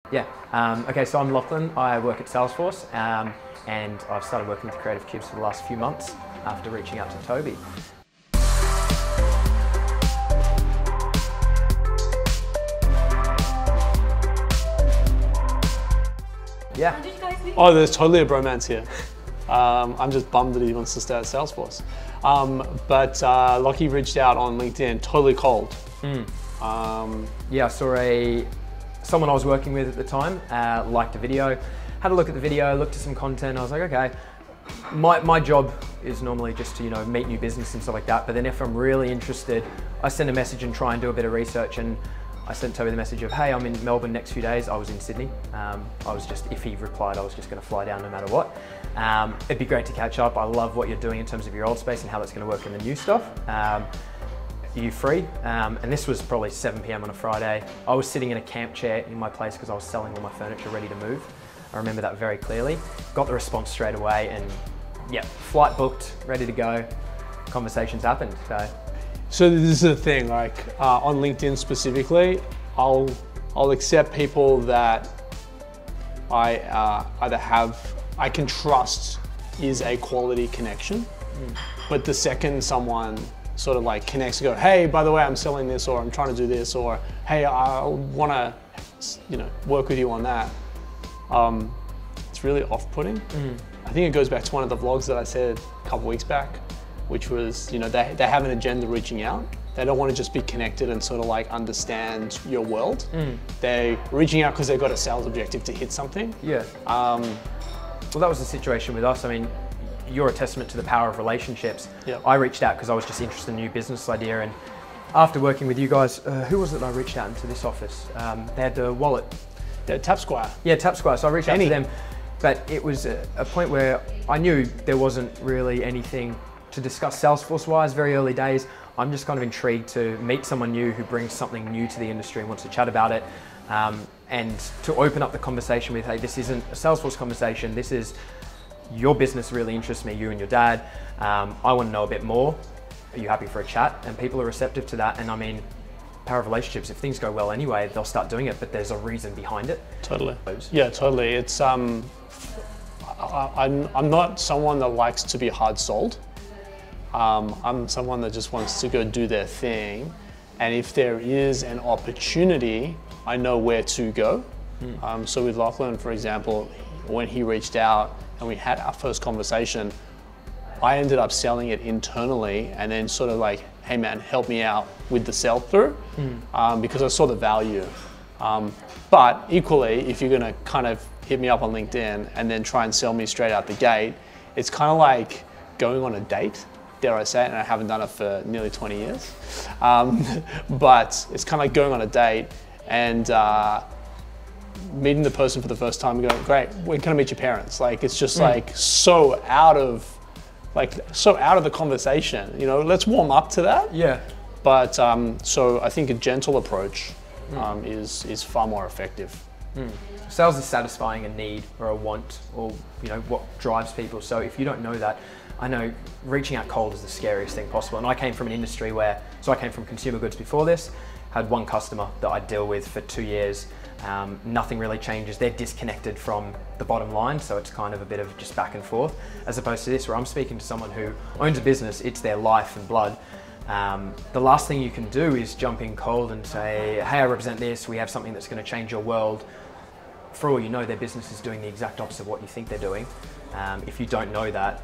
Yeah. Okay, so I'm Lachlan. I work at Salesforce, and I've started working with Creative Cubes for the last few months after reaching out to Toby. Yeah. How did you guys meet? Oh, there's totally a bromance here. I'm just bummed that he wants to stay at Salesforce. But Lockie reached out on LinkedIn, totally cold. Yeah, I saw someone I was working with at the time, liked a video, had a look at the video, looked at some content. I was like, okay, my job is normally just to, meet new business and stuff like that. But then if I'm really interested, I send a message and try and do a bit of research. And I sent Toby the message of, hey, I'm in Melbourne next few days. I was in Sydney. If he replied, I was just gonna fly down no matter what. It'd be great to catch up. I love what you're doing in terms of your old space and how that's gonna work in the new stuff. Are you free? And this was probably 7 p.m. on a Friday. I was sitting in a camp chair in my place because I was selling all my furniture ready to move. I remember that very clearly. Got the response straight away and yeah, flight booked, ready to go. Conversations happened, So this is the thing, like on LinkedIn specifically, I'll accept people that I I can trust is a quality connection. But the second someone sort of like connects and go, hey, by the way, I'm selling this, or I'm trying to do this, or hey, I want to, work with you on that. It's really off-putting. I think it goes back to one of the vlogs that I said a couple weeks back, which was, they have an agenda reaching out. They don't want to just be connected and sort of like understand your world. They're reaching out because they've got a sales objective to hit something. Yeah. Well, that was the situation with us. I mean, you're a testament to the power of relationships. Yep. I reached out because I was just interested in a new business idea, and after working with you guys, who was it that I reached out into this office? They had the wallet. Yeah, TapSquire. Yeah, TapSquire. So I reached out to them, but it was a point where I knew there wasn't really anything to discuss Salesforce-wise, very early days. I'm just kind of intrigued to meet someone new who brings something new to the industry and wants to chat about it, and to open up the conversation with, hey, this isn't a Salesforce conversation, this is your business really interests me, you and your dad. I want to know a bit more. Are you happy for a chat? And people are receptive to that. And I mean, power of relationships, if things go well anyway, they'll start doing it, but there's a reason behind it. Totally. Yeah, totally. It's, I'm not someone that likes to be hard sold. I'm someone that just wants to go do their thing. And if there is an opportunity, I know where to go. So with Lachlan, for example, when he reached out and we had our first conversation, I ended up selling it internally and then sort of like, hey man, help me out with the sell through, because I saw the value. But equally, if you're gonna kind of hit me up on LinkedIn and then try and sell me straight out the gate, it's kind of like going on a date, dare I say it, and I haven't done it for nearly 20 years. But it's kind of like going on a date and meeting the person for the first time and going, great, when can I meet your parents? Like, it's just like so out of the conversation, let's warm up to that. Yeah. But so I think a gentle approach is far more effective. Sales is satisfying a need or a want, or what drives people. So if you don't know that, I know reaching out cold is the scariest thing possible. And I came from an industry so I came from consumer goods before this, had one customer that I deal with for 2 years. Nothing really changes. They're disconnected from the bottom line, so it's kind of a bit of just back and forth, as opposed to this where I'm speaking to someone who owns a business, it's their life and blood. The last thing you can do is jump in cold and say, hey, I represent this, we have something that's going to change your world. For all you know, their business is doing the exact opposite of what you think they're doing. If you don't know that,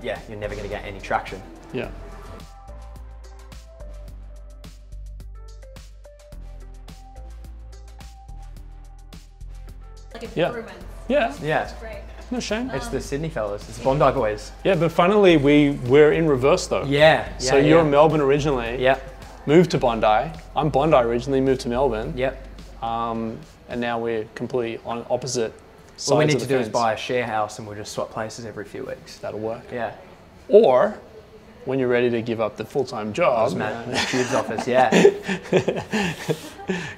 yeah, you're never going to get any traction. Yeah. Like a Yeah. bromance. Yeah. Yeah, That's great. No shame. it's the Sydney fellas, it's the Bondi boys. Yeah, but funnily we're in reverse though. Yeah. So you're in Melbourne originally. Yeah. Moved to Bondi. I'm Bondi originally, moved to Melbourne. Yep. And now we're completely on opposite sides What we of need the to do is fence. buy a share house and we'll just swap places every few weeks. That'll work. Yeah. Or when you're ready to give up the full-time job, Matt in the Cubes office, yeah.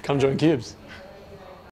come join Cubes.